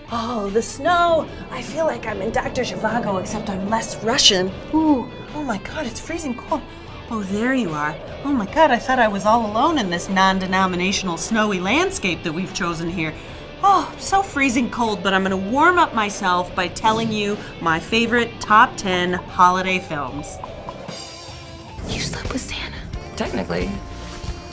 Oh, the snow! I feel like I'm in Dr. Zhivago, except I'm less Russian. Ooh, oh my god, it's freezing cold. Oh, there you are. Oh my god, I thought I was all alone in this non-denominational snowy landscape that we've chosen here. Oh, so freezing cold, but I'm gonna warm up myself by telling you my favorite top 10 holiday films. You slept with Santa? Technically,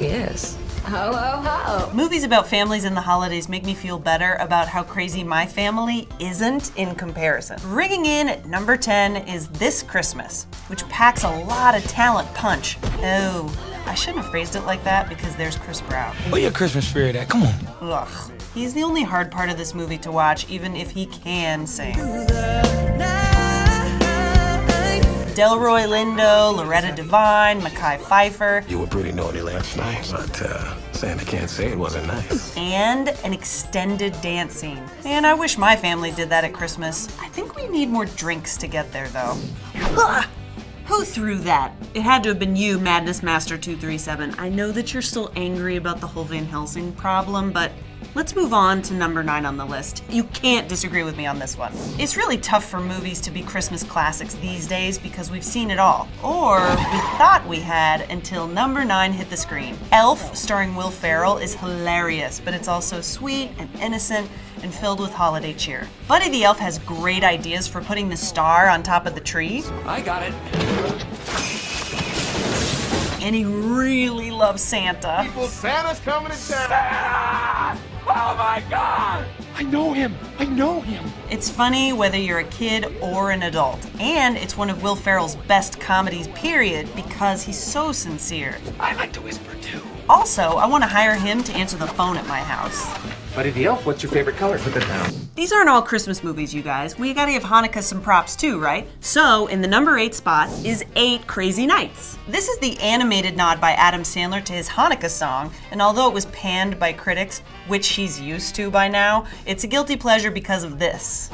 yes. Ho, ho, ho. Movies about families in the holidays make me feel better about how crazy my family isn't in comparison. Ringing in at number 10 is This Christmas, which packs a lot of talent punch. Oh, I shouldn't have phrased it like that because there's Chris Brown. Where your Christmas spirit at? Come on. Ugh. He's the only hard part of this movie to watch, even if he can sing. Delroy Lindo, Loretta Devine, Mekhi Phifer. You were pretty naughty last night, but Santa can't say it wasn't nice. And an extended dance scene. Man, I wish my family did that at Christmas. I think we need more drinks to get there, though. Ugh. Who threw that? It had to have been you, Madness Master 237. I know that you're still angry about the whole Van Helsing problem, but let's move on to number 9 on the list. You can't disagree with me on this one. It's really tough for movies to be Christmas classics these days because we've seen it all. Or we thought we had until number 9 hit the screen. Elf, starring Will Ferrell, is hilarious, but it's also sweet and innocent and filled with holiday cheer. Buddy the Elf has great ideas for putting the star on top of the tree. I got it. And he really loves Santa. Well, Santa's coming to town. Oh my God! I know him. It's funny whether you're a kid or an adult. And it's one of Will Ferrell's best comedies, period, because he's so sincere. I like to whisper too. Also, I want to hire him to answer the phone at my house. Buddy the Elf, what's your favorite color? Put that down. These aren't all Christmas movies, you guys. We gotta give Hanukkah some props too, right? So, in the number 8 spot is 8 Crazy Nights. This is the animated nod by Adam Sandler to his Hanukkah song, and although it was panned by critics, which he's used to by now, it's a guilty pleasure because of this.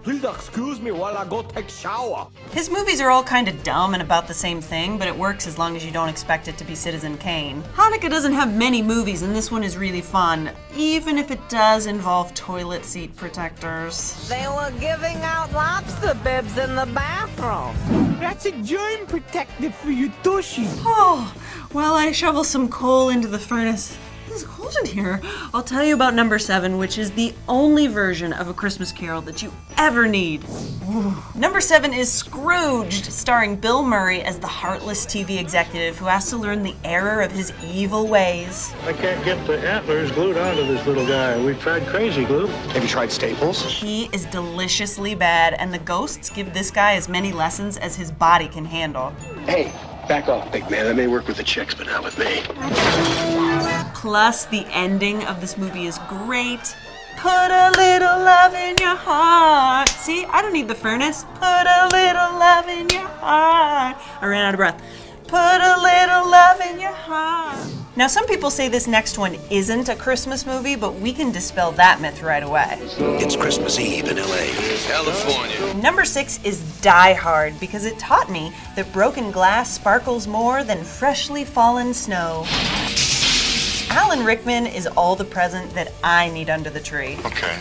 Please excuse me while I go take shower. His movies are all kind of dumb and about the same thing, but it works as long as you don't expect it to be Citizen Kane. Hanukkah doesn't have many movies, and this one is really fun, even if it does involve toilet seat protectors. They were giving out lobster bibs in the bathroom. That's a germ protector for your tushy. Oh, while I shovel some coal into the furnace. It's cold in here. I'll tell you about number 7, which is the only version of A Christmas Carol that you ever need. Ooh. Number 7 is Scrooged, starring Bill Murray as the heartless TV executive who has to learn the error of his evil ways. I can't get the antlers glued onto this little guy. We've tried crazy glue. Have you tried Staples? He is deliciously bad, and the ghosts give this guy as many lessons as his body can handle. Hey, back off, big man. That may work with the chicks, but not with me. Plus, the ending of this movie is great. Put a little love in your heart. See, I don't need the furnace. Put a little love in your heart. I ran out of breath. Put a little love in your heart. Now, some people say this next one isn't a Christmas movie, but we can dispel that myth right away. It's Christmas Eve in L.A., California. Number 6 is Die Hard, because it taught me that broken glass sparkles more than freshly fallen snow. Alan Rickman is all the present that I need under the tree. Okay.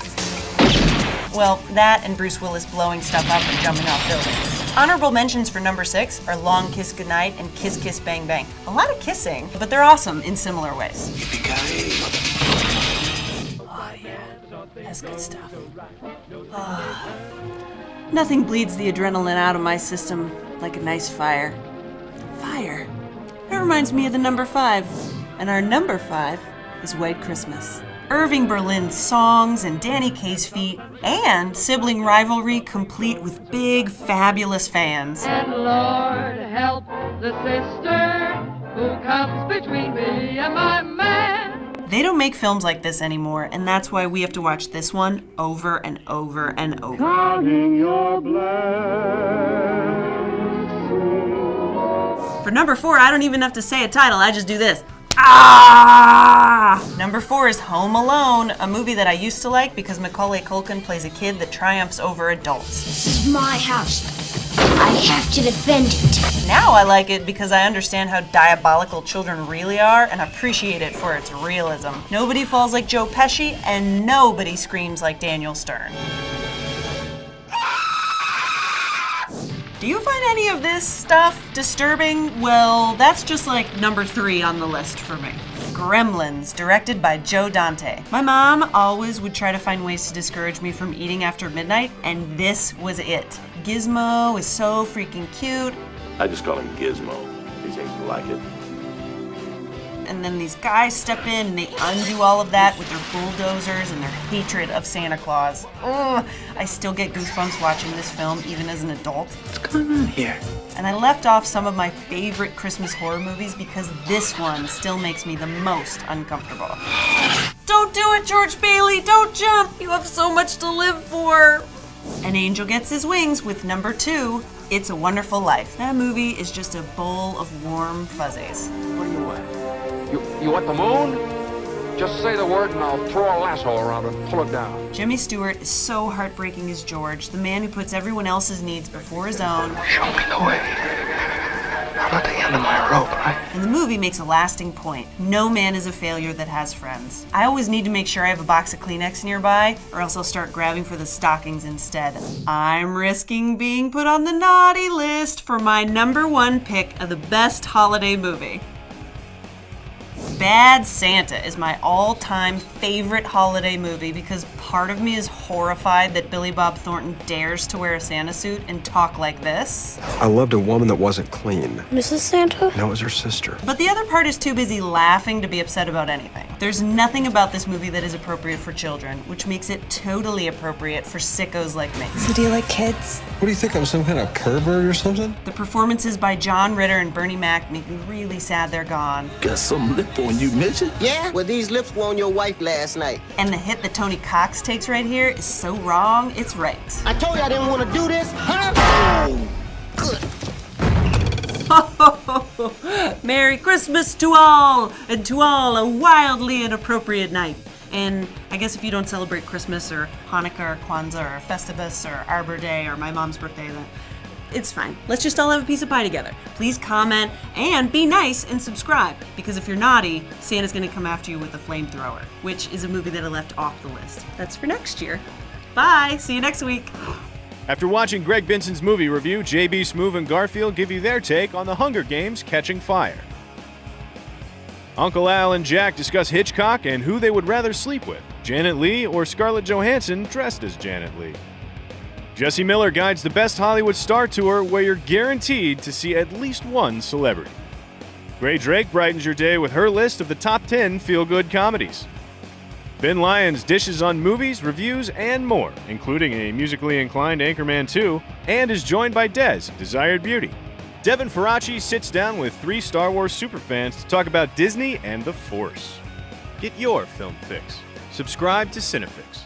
Well, that and Bruce Willis blowing stuff up and jumping off buildings. Honorable mentions for number 6 are Long Kiss Goodnight and Kiss Kiss Bang Bang. A lot of kissing, but they're awesome in similar ways. Oh yeah, that's good stuff. Oh. Nothing bleeds the adrenaline out of my system like a nice fire. Fire. That reminds me of the number 5. And our number 5 is White Christmas. Irving Berlin's songs and Danny Kaye's feet, and sibling rivalry complete with big, fabulous fans. And Lord help the sister who comes between me and my man. They don't make films like this anymore, and that's why we have to watch this one over and over and over. Counting your blessings. For number 4, I don't even have to say a title, I just do this. Ah! Number 4 is Home Alone, a movie that I used to like because Macaulay Culkin plays a kid that triumphs over adults. This is my house. I have to defend it. Now I like it because I understand how diabolical children really are and appreciate it for its realism. Nobody falls like Joe Pesci and nobody screams like Daniel Stern. Do you find any of this stuff disturbing? Well, that's just like number 3 on the list for me. Gremlins, directed by Joe Dante. My mom always would try to find ways to discourage me from eating after midnight, and this was it. Gizmo is so freaking cute. I just call him Gizmo. He seems to like it. And then these guys step in and they undo all of that with their bulldozers and their hatred of Santa Claus. Ugh, I still get goosebumps watching this film even as an adult. What's going on here? And I left off some of my favorite Christmas horror movies because this one still makes me the most uncomfortable. Don't do it, George Bailey! Don't jump! You have so much to live for! An Angel Gets His Wings with number 2, It's a Wonderful Life. That movie is just a bowl of warm fuzzies. What do you want? You want the moon? Just say the word and I'll throw a lasso around it and pull it down. Jimmy Stewart is so heartbreaking as George, the man who puts everyone else's needs before his own. Show me the way. I'm at the end of my rope, right? And the movie makes a lasting point. No man is a failure that has friends. I always need to make sure I have a box of Kleenex nearby, or else I'll start grabbing for the stockings instead. I'm risking being put on the naughty list for my number 1 pick of the best holiday movie. Bad Santa is my all-time favorite holiday movie because part of me is horrified that Billy Bob Thornton dares to wear a Santa suit and talk like this. I loved a woman that wasn't clean. Mrs. Santa? No, it was her sister. But the other part is too busy laughing to be upset about anything. There's nothing about this movie that is appropriate for children, which makes it totally appropriate for sickos like me. So do you like kids? What do you think, I'm some kind of pervert or something? The performances by John Ritter and Bernie Mac make me really sad they're gone. Got some lip on you, midget. Yeah? Well, these lips were on your wife last night. And the hit that Tony Cox takes right here is so wrong, it's right. I told you I didn't want to do this. Huh? Good. Merry Christmas to all, and to all a wildly inappropriate night. And I guess if you don't celebrate Christmas or Hanukkah or Kwanzaa or Festivus or Arbor Day or my mom's birthday, then it's fine. Let's just all have a piece of pie together. Please comment and be nice and subscribe, because if you're naughty, Santa's gonna come after you with a flamethrower, which is a movie that I left off the list. That's for next year. Bye, see you next week. After watching Greg Benson's movie review, JB Smoove and Garfield give you their take on The Hunger Games: Catching Fire. Uncle Al and Jack discuss Hitchcock and who they would rather sleep with, Janet Leigh or Scarlett Johansson dressed as Janet Leigh. Jesse Miller guides the Best Hollywood Star Tour, where you're guaranteed to see at least one celebrity. Gray Drake brightens your day with her list of the top 10 feel-good comedies. Ben Lyons dishes on movies, reviews, and more, including a musically inclined Anchorman 2, and is joined by Dez, Desired Beauty. Devin Faraci sits down with 3 Star Wars superfans to talk about Disney and the Force. Get your film fix. Subscribe to Cinefix.